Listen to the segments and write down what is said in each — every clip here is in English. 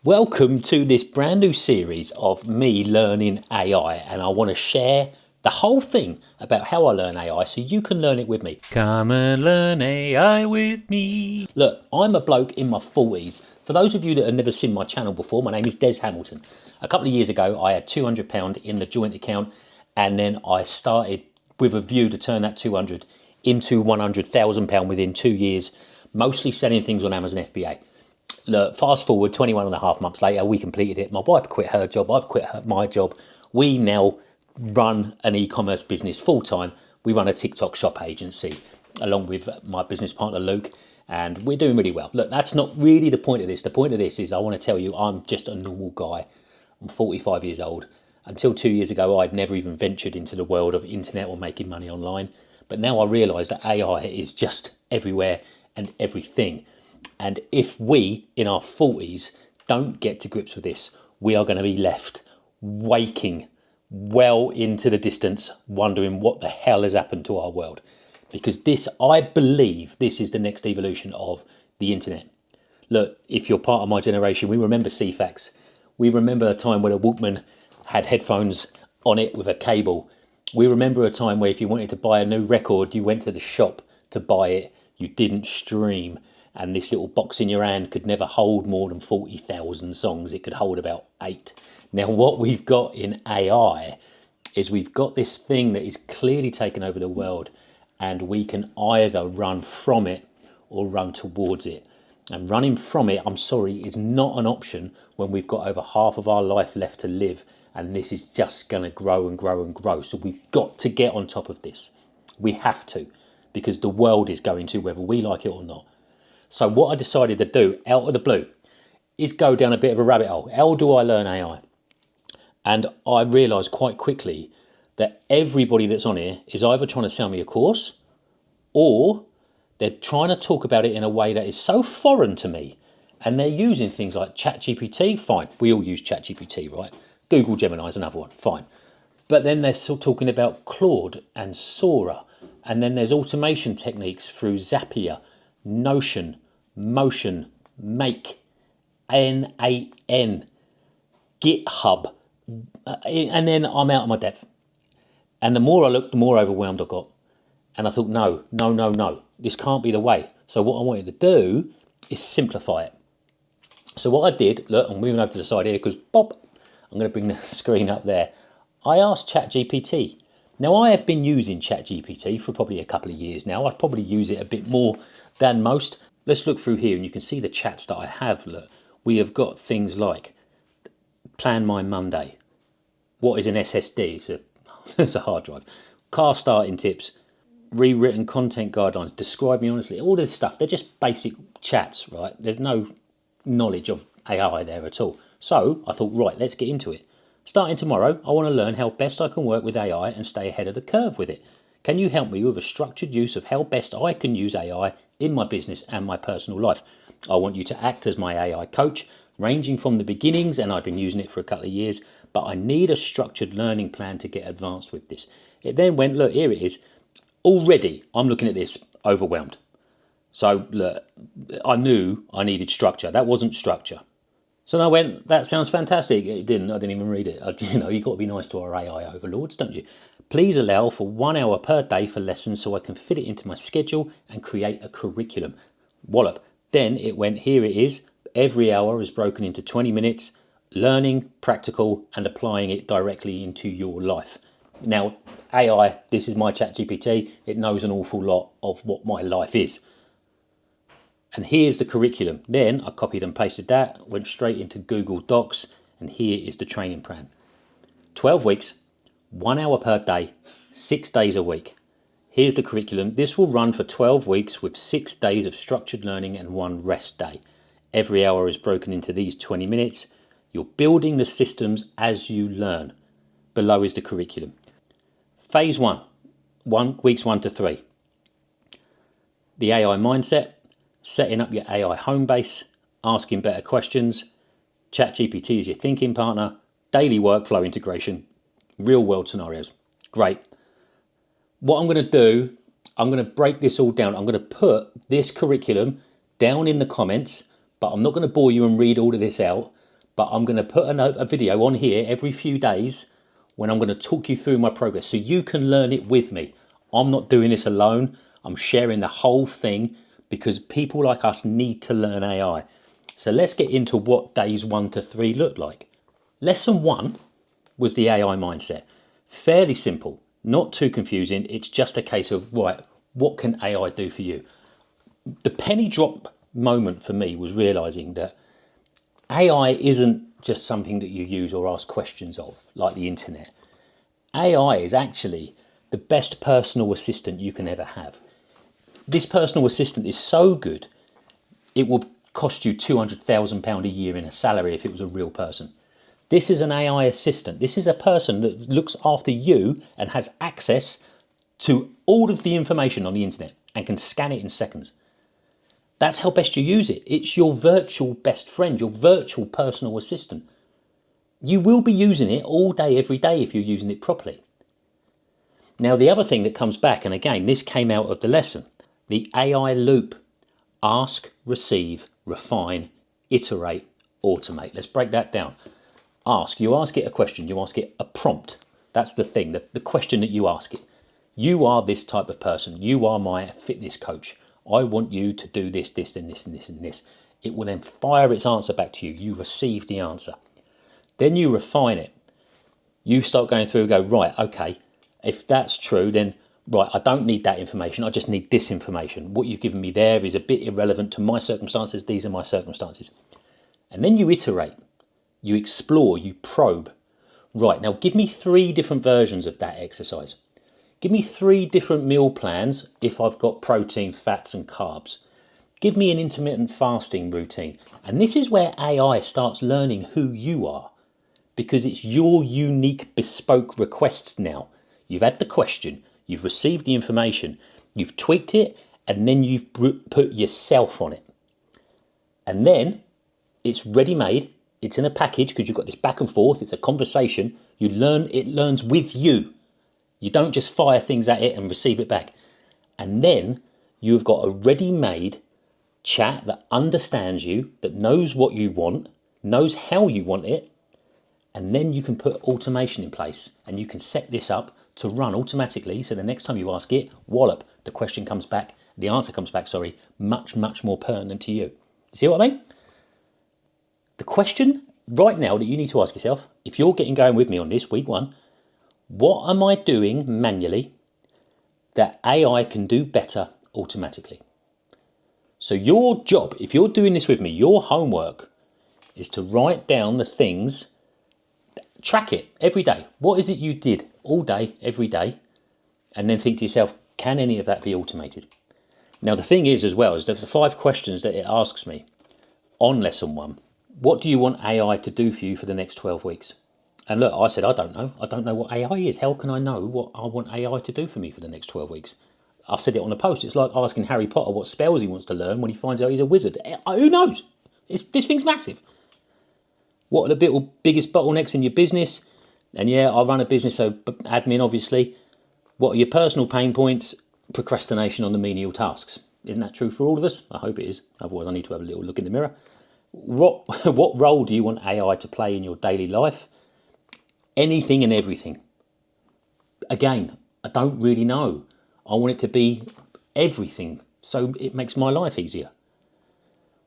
Welcome to this brand new series of me learning AI, and I want to share the whole thing about how I learn AI so you can learn it with me. Come and learn AI with me. Look, I'm a bloke in my 40s. For those of you that have never seen my channel before, my name is Des Hamilton. A couple of years ago, I had £200 in the joint account, and then I started with a view to turn that 200 into £100,000 within 2 years, mostly selling things on Amazon FBA. Look, fast forward 21 and a half months later, we completed it. My wife quit her job, I've quit my job. We now run an e-commerce business full time. We run a TikTok shop agency along with my business partner Luke, and we're doing really well. Look, that's not really the point of this. The point of this is I want to tell you I'm just a normal guy. I'm 45 years old. Until 2 years ago, I'd never even ventured into the world of internet or making money online. But now I realise that AI is just everywhere and everything. And if we, in our 40s, don't get to grips with this, we are going to be left waking well into the distance, wondering what the hell has happened to our world. Because this, I believe, this is the next evolution of the internet. Look, if you're part of my generation, we remember CFAX. We remember a time when a Walkman had headphones on it with a cable. We remember a time where if you wanted to buy a new record, you went to the shop to buy it. You didn't stream. And this little box in your hand could never hold more than 40,000 songs. It could hold about 8. Now, what we've got in AI is we've got this thing that is clearly taken over the world, and we can either run from it or run towards it. And running from it, I'm sorry, is not an option when we've got over half of our life left to live, and this is just going to grow and grow and grow. So we've got to get on top of this. We have to, because the world is going to, whether we like it or not. So what I decided to do out of the blue is go down a bit of a rabbit hole. How do I learn AI? And I realised quite quickly that everybody that's on here is either trying to sell me a course or they're trying to talk about it in a way that is so foreign to me. And they're using things like ChatGPT. Fine, we all use ChatGPT, right? Google Gemini is another one, fine. But then they're still talking about Claude and Sora. And then there's automation techniques through Zapier, Notion, Motion, Make, N8N, GitHub, and then I'm out of my depth. And the more I looked, the more overwhelmed I got. And I thought, no, this can't be the way. So what I wanted to do is simplify it. So what I did, look, I'm moving over to the side here because, Bob, I'm going to bring the screen up there. I asked ChatGPT. Now, I have been using ChatGPT for probably a couple of years now. I probably use it a bit more than most. Let's look through here and you can see the chats that I have. Look, we have got things like plan my Monday. What is an SSD? It's a hard drive. Car starting tips, rewritten content guidelines, describe me honestly. All this stuff, they're just basic chats, right? There's no knowledge of AI there at all. So I thought, right, let's get into it. Starting tomorrow, I want to learn how best I can work with AI and stay ahead of the curve with it. Can you help me with a structured use of how best I can use AI in my business and my personal life? I want you to act as my AI coach, ranging from the beginnings, and I've been using it for a couple of years, but I need a structured learning plan to get advanced with this. It then went, look, here it is. Already, I'm looking at this overwhelmed. So look, I knew I needed structure. That wasn't structure. So I went, that sounds fantastic. It didn't. I didn't even read it. You've got to be nice to our AI overlords, don't you? Please allow for 1 hour per day for lessons so I can fit it into my schedule and create a curriculum. Wallop. Then it went, here it is. Every hour is broken into 20 minutes, learning, practical, and applying it directly into your life. Now, AI, this is my ChatGPT. It knows an awful lot of what my life is. And here's the curriculum. Then I copied and pasted that, went straight into Google Docs, and here is the training plan. 12 weeks, 1 hour per day, 6 days a week. Here's the curriculum. This will run for 12 weeks with 6 days of structured learning and 1 rest day. Every hour is broken into these 20 minutes. You're building the systems as you learn. Below is the curriculum. Phase 1, weeks 1 to 3. The AI mindset. Setting up your AI home base, asking better questions, ChatGPT is your thinking partner, daily workflow integration, real world scenarios. Great. What I'm going to do, I'm going to break this all down. I'm going to put this curriculum down in the comments, but I'm not going to bore you and read all of this out. but I'm going to put a video on here every few days when I'm going to talk you through my progress so you can learn it with me. I'm not doing this alone. I'm sharing the whole thing because people like us need to learn AI. So let's get into what days 1 to 3 look like. Lesson 1 was the AI mindset. Fairly simple, not too confusing. It's just a case of, right, what can AI do for you? The penny drop moment for me was realizing that AI isn't just something that you use or ask questions of, like the internet. AI is actually the best personal assistant you can ever have. This personal assistant is so good, it will cost you £200,000 a year in a salary if it was a real person. This is an AI assistant. This is a person that looks after you and has access to all of the information on the internet and can scan it in seconds. That's how best you use it. It's your virtual best friend, your virtual personal assistant. You will be using it all day, every day if you're using it properly. Now, the other thing that comes back, and again, this came out of the lesson, the AI loop. Ask, receive, refine, iterate, automate. Let's break that down. Ask. You ask it a question. You ask it a prompt. That's the thing, the question that you ask it. You are this type of person. You are my fitness coach. I want you to do this, this, and this, and this, and this. It will then fire its answer back to you. You receive the answer. Then you refine it. You start going through and go, right, okay, if that's true, then, right, I don't need that information. I just need this information. What you've given me there is a bit irrelevant to my circumstances. These are my circumstances. And then you iterate. You explore, you probe. Right, now give me 3 different versions of that exercise. Give me 3 different meal plans if I've got protein, fats and carbs. Give me an intermittent fasting routine. And this is where AI starts learning who you are, because it's your unique bespoke requests now. You've had the question, you've received the information, you've tweaked it, and then you've put yourself on it. And then it's ready-made. It's in a package because you've got this back and forth. It's a conversation. You learn, it learns with you. You don't just fire things at it and receive it back. And then you've got a ready-made chat that understands you, that knows what you want, knows how you want it. And then you can put automation in place and you can set this up to run automatically. So the next time you ask it, wallop, the question comes back, the answer comes back, much, much more pertinent to you. You see what I mean? The question right now that you need to ask yourself, if you're getting going with me on this, week 1, what am I doing manually that AI can do better automatically? So your job, if you're doing this with me, your homework is to write down the things, track it every day. What is it you did all day, every day? And then think to yourself, can any of that be automated? Now, the thing is as well, is that the 5 questions that it asks me on lesson 1, what do you want AI to do for you for the next 12 weeks? And look, I said, I don't know. I don't know what AI is. How can I know what I want AI to do for me for the next 12 weeks? I've said it on the post. It's like asking Harry Potter what spells he wants to learn when he finds out he's a wizard. Who knows? This thing's massive. What are the biggest bottlenecks in your business? And yeah, I run a business, so admin, obviously. What are your personal pain points? Procrastination on the menial tasks. Isn't that true for all of us? I hope it is. Otherwise, I need to have a little look in the mirror. What role do you want AI to play in your daily life? Anything and everything. Again, I don't really know. I want it to be everything, so it makes my life easier.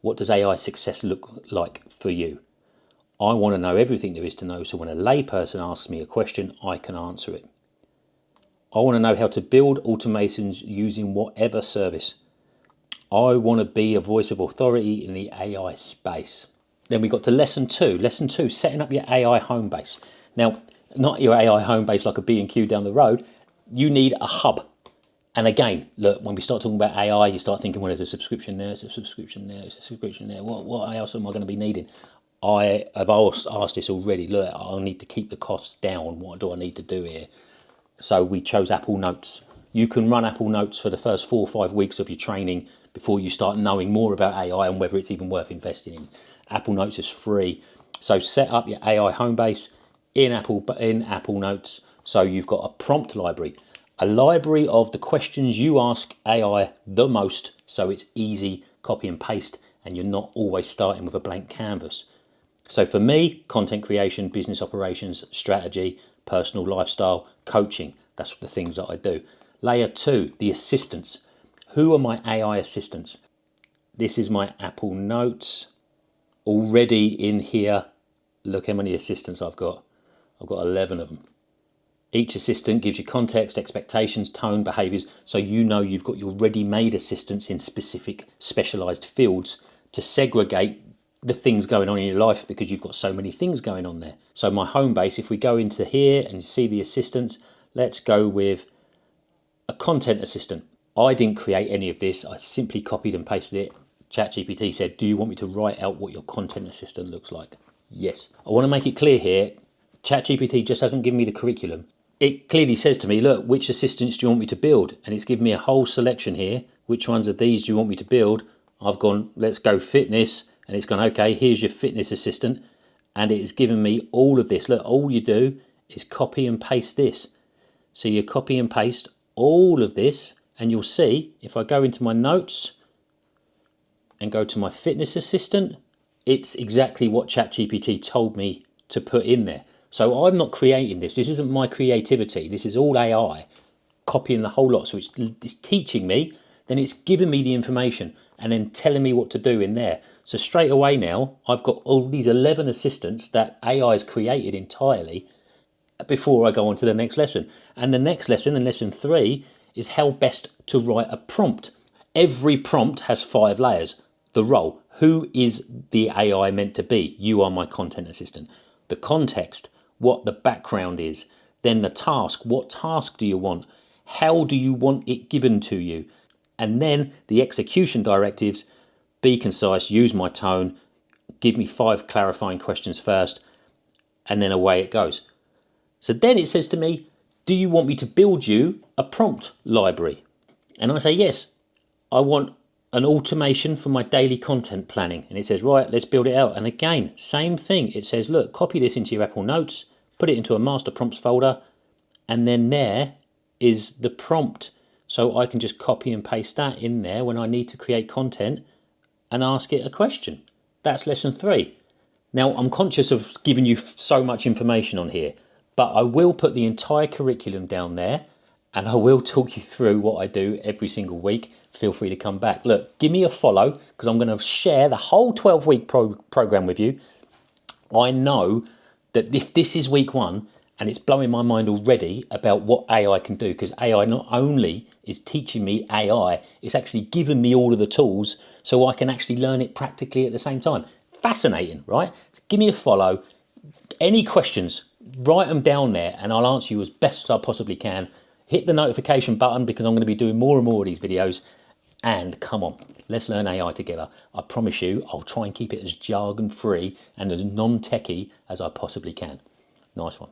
What does AI success look like for you? I want to know everything there is to know, so when a layperson asks me a question, I can answer it. I want to know how to build automations using whatever service. I want to be a voice of authority in the AI space. Then we got to lesson 2. Lesson 2, setting up your AI home base. Now, not your AI home base like a B&Q down the road. You need a hub. And again, look, when we start talking about AI, you start thinking, well, there's a subscription there, there's a subscription there, there's a subscription there. What else am I going to be needing? I have asked this already. Look, I need to keep the costs down. What do I need to do here? So we chose Apple Notes. You can run Apple Notes for the first 4 or 5 weeks of your training before you start knowing more about AI and whether it's even worth investing in. Apple Notes is free. So set up your AI home base in Apple Notes. So you've got a prompt library, a library of the questions you ask AI the most, so it's easy, copy and paste, and you're not always starting with a blank canvas. So for me, content creation, business operations, strategy, personal lifestyle, coaching, that's the things that I do. Layer 2, the assistants. Who are my AI assistants? This is my Apple Notes. Already in here, look how many assistants I've got. I've got 11 of them. Each assistant gives you context, expectations, tone, behaviours, so you know you've got your ready-made assistants in specific specialised fields to segregate the things going on in your life because you've got so many things going on there. So my home base, if we go into here and you see the assistants, let's go with a content assistant. I didn't create any of this. I simply copied and pasted it. ChatGPT said, do you want me to write out what your content assistant looks like? Yes. I want to make it clear here, ChatGPT just hasn't given me the curriculum. It clearly says to me, look, which assistants do you want me to build? And it's given me a whole selection here. Which ones of these do you want me to build? I've gone, let's go fitness. And it's gone, okay, here's your fitness assistant. And it's given me all of this. Look, all you do is copy and paste this. So you copy and paste all of this. And you'll see, if I go into my notes and go to my fitness assistant, it's exactly what ChatGPT told me to put in there. So I'm not creating this. This isn't my creativity. This is all AI copying the whole lot. So it's teaching me, then it's giving me the information and then telling me what to do in there. So straight away now, I've got all these 11 assistants that AI has created entirely before I go on to the next lesson. And the next lesson, in lesson 3, is how best to write a prompt. Every prompt has 5 layers. The role, who is the AI meant to be? You are my content assistant. The context, what the background is. Then the task, what task do you want? How do you want it given to you? And then the execution directives, be concise, use my tone, give me 5 clarifying questions first, and then away it goes. So then it says to me, do you want me to build you a prompt library? And I say, yes, I want an automation for my daily content planning. And it says, right, let's build it out. And again, same thing. It says, look, copy this into your Apple Notes, put it into a master prompts folder, and then there is the prompt. So I can just copy and paste that in there when I need to create content and ask it a question. That's lesson 3. Now, I'm conscious of giving you so much information on here, but I will put the entire curriculum down there and I will talk you through what I do every single week. Feel free to come back. Look, give me a follow because I'm going to share the whole 12-week program with you. I know that if this is week 1 and it's blowing my mind already about what AI can do, because AI not only is teaching me AI, it's actually giving me all of the tools so I can actually learn it practically at the same time. Fascinating, right? So give me a follow. Any questions, write them down there and I'll answer you as best as I possibly can. Hit the notification button because I'm going to be doing more and more of these videos. And come on, let's learn AI together. I promise you, I'll try and keep it as jargon free and as non-techie as I possibly can. Nice one.